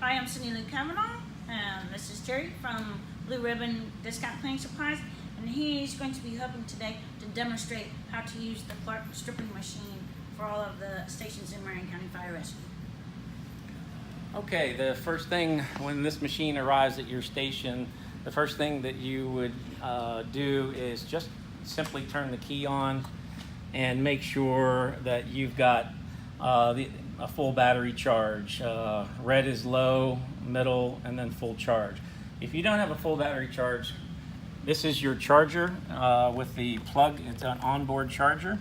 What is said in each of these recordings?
Hi, I'm Cindy Lou Kavanaugh, and this is Terry from Blue Ribbon Discount Cleaning Supplies, and he's going to be helping today to demonstrate how to use the Clark stripping machine for all of the stations in Marion County Fire Rescue. Okay, the first thing when this machine arrives at your station, the first thing that you would do is just simply turn the key on and make sure that you've got a full battery charge. Red is low, middle, and then full charge. If you don't have a full battery charge, this is your charger with the plug. It's an onboard charger.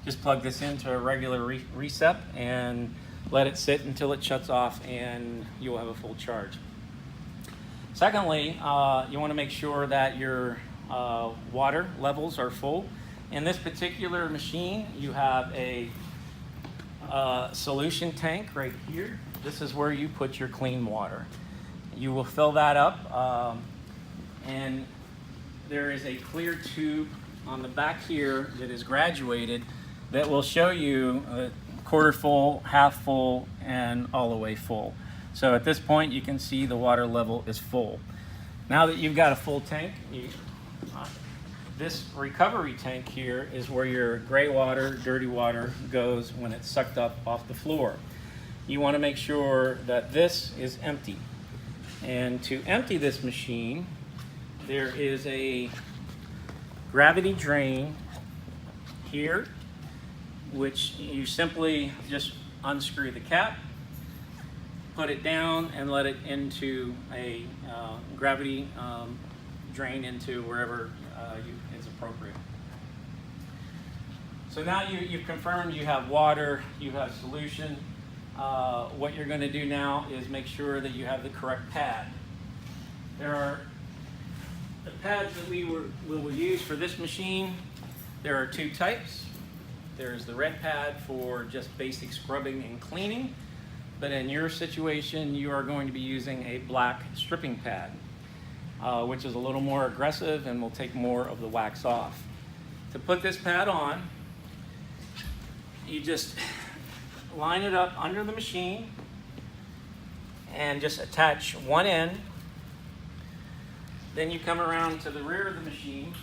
Just plug this into a regular recep and let it sit until it shuts off, and you'll have a full charge. Secondly, you want to make sure that your water levels are full. In this particular machine, you have a solution tank right here. This is where you put your clean water. You will fill that up, and there is a clear tube on the back here that is graduated that will show you quarter full, half full, and all the way full. So at this point you can see the water level is full. Now that you've got a full tank, this recovery tank here is where your gray water, dirty water goes when it's sucked up off the floor. You want to make sure that this is empty. And to empty this machine, there is a gravity drain here, which you simply just unscrew the cap, put it down, and let it into a gravity drain into wherever is appropriate. So now you've confirmed you have water, you have solution. What you're going to do now is make sure that you have the correct pad. There are the pads that we will use for this machine. There are two types. There's the red pad for just basic scrubbing and cleaning, but in your situation you are going to be using a black stripping pad, which is a little more aggressive and will take more of the wax off. To put this pad on, you just line it up under the machine and just attach one end. Then you come around to the rear of the machine,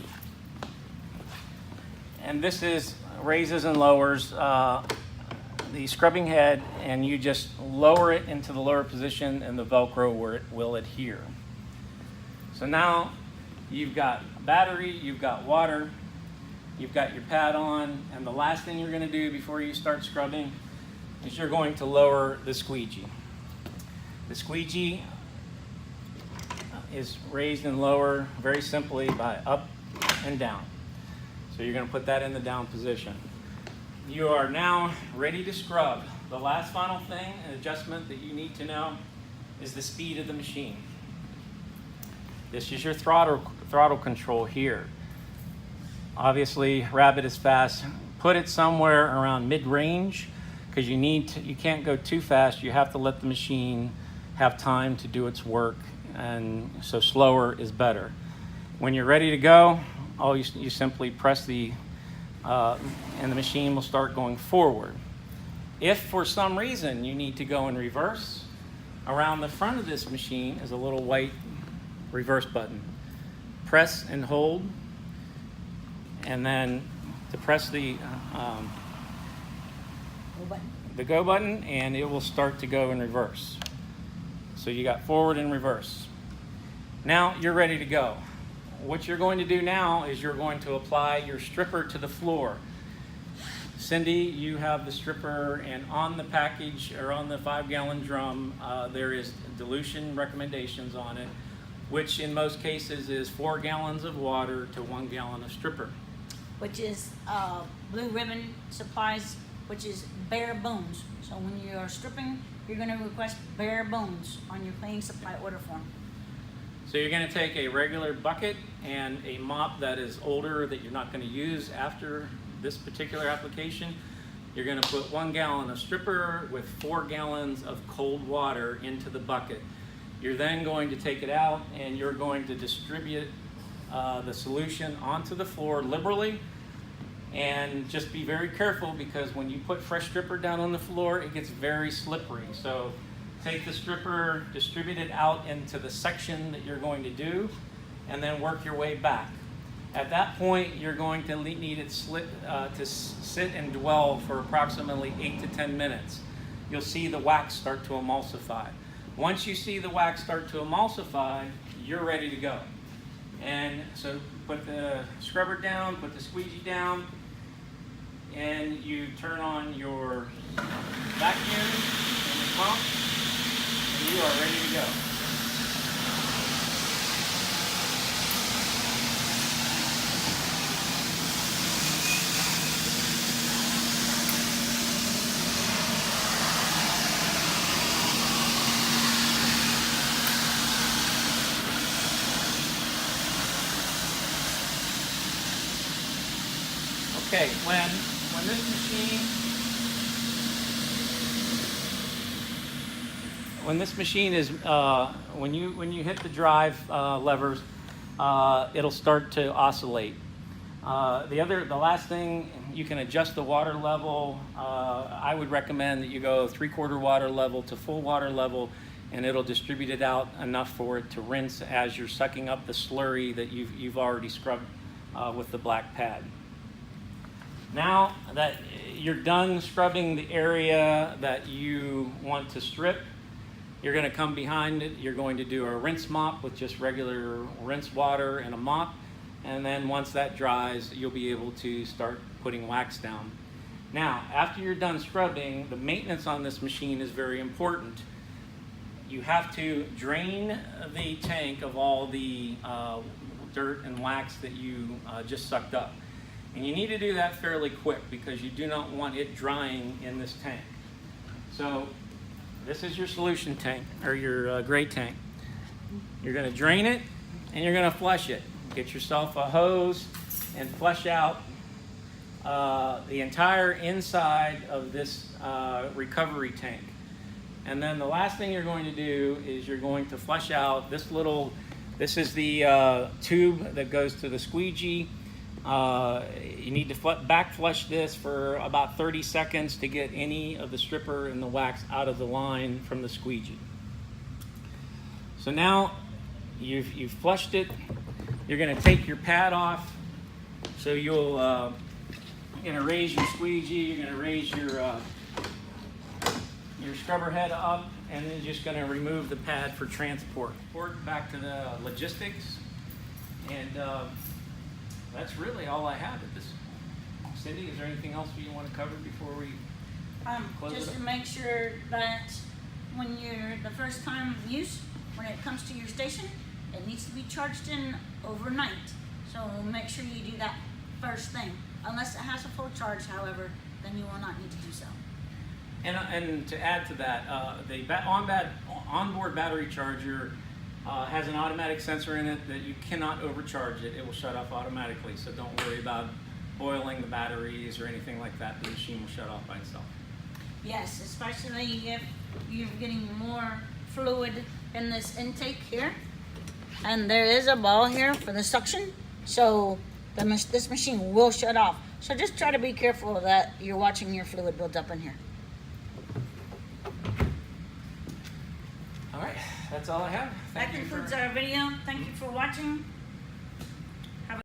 and this raises and lowers the scrubbing head, and you just lower it into the lower position and the Velcro where it will adhere. So now you've got battery, you've got water, you've got your pad on, and the last thing you're going to do before you start scrubbing is you're going to lower the squeegee. The squeegee is raised and lowered very simply by up and down. So you're going to put that in the down position. You are now ready to scrub. The last final thing, an adjustment that you need to know, is the speed of the machine. This is your throttle control here. Obviously, Rabbit is fast. Put it somewhere around mid-range, because you can't go too fast. You have to let the machine have time to do its work, and so slower is better. When you're ready to go, you simply press and the machine will start going forward. If for some reason you need to go in reverse, around the front of this machine is a little white reverse button. Press and hold, and then to press the go button, and it will start to go in reverse. So you got forward and reverse. Now you're ready to go. What you're going to do now is you're going to apply your stripper to the floor. Cindy, you have the stripper, and on the package or on the 5-gallon drum, there is dilution recommendations on it, which in most cases is 4 gallons of water to 1 gallon of stripper. Which is Blue Ribbon Supplies, which is bare bones. So when you are stripping, you're going to request bare bones on your cleaning supply order form. So you're going to take a regular bucket and a mop that is older that you're not going to use after this particular application. You're going to put 1 gallon of stripper with 4 gallons of cold water into the bucket. You're then going to take it out and you're going to distribute the solution onto the floor liberally, and just be very careful, because when you put fresh stripper down on the floor, it gets very slippery. So take the stripper, distribute it out into the section that you're going to do, and then work your way back. At that point, you're going to need it to sit and dwell for approximately 8 to 10 minutes. You'll see the wax start to emulsify. Once you see the wax start to emulsify, you're ready to go. And so put the scrubber down, put the squeegee down, and you turn on your vacuum and the pump, and you are ready to go. Okay, when this machine is when you hit the drive levers, it'll start to oscillate. The last thing, you can adjust the water level. I would recommend that you go 3/4 water level to full water level, and it'll distribute it out enough for it to rinse as you're sucking up the slurry that you've already scrubbed with the black pad. Now that you're done scrubbing the area that you want to strip, you're going to come behind it. You're going to do a rinse mop with just regular rinse water and a mop. And then once that dries, you'll be able to start putting wax down. Now, after you're done scrubbing, the maintenance on this machine is very important. You have to drain the tank of all the dirt and wax that you just sucked up. And you need to do that fairly quick because you do not want it drying in this tank. So this is your solution tank, or your gray tank. You're going to drain it and you're going to flush it. Get yourself a hose and flush out the entire inside of this recovery tank. And then the last thing you're going to do is you're going to flush out this this is the tube that goes to the squeegee. You need to back flush this for about 30 seconds to get any of the stripper and the wax out of the line from the squeegee. So now you've flushed it. You're going to take your pad off. So you're going to raise your squeegee. You're going to raise your scrubber head up, and then you're just going to remove the pad for transport. Back to the logistics, and that's really all I have at this. Cindy, is there anything else you want to cover before we close just it up? to make sure that when you're the first time use, when it comes to your station, it needs to be charged in overnight. So make sure you do that first thing. Unless it has a full charge, however, then you will not need to do so. And to add to that, the onboard battery charger has an automatic sensor in it that you cannot overcharge it. It will shut off automatically, so don't worry about boiling the batteries or anything like that. The machine will shut off by itself. Yes, especially if you're getting more fluid in this intake here. And there is a ball here for the suction, so this machine will shut off. So just try to be careful that you're watching your fluid build up in here. All right, that's all I have. That concludes our video. Thank you for watching.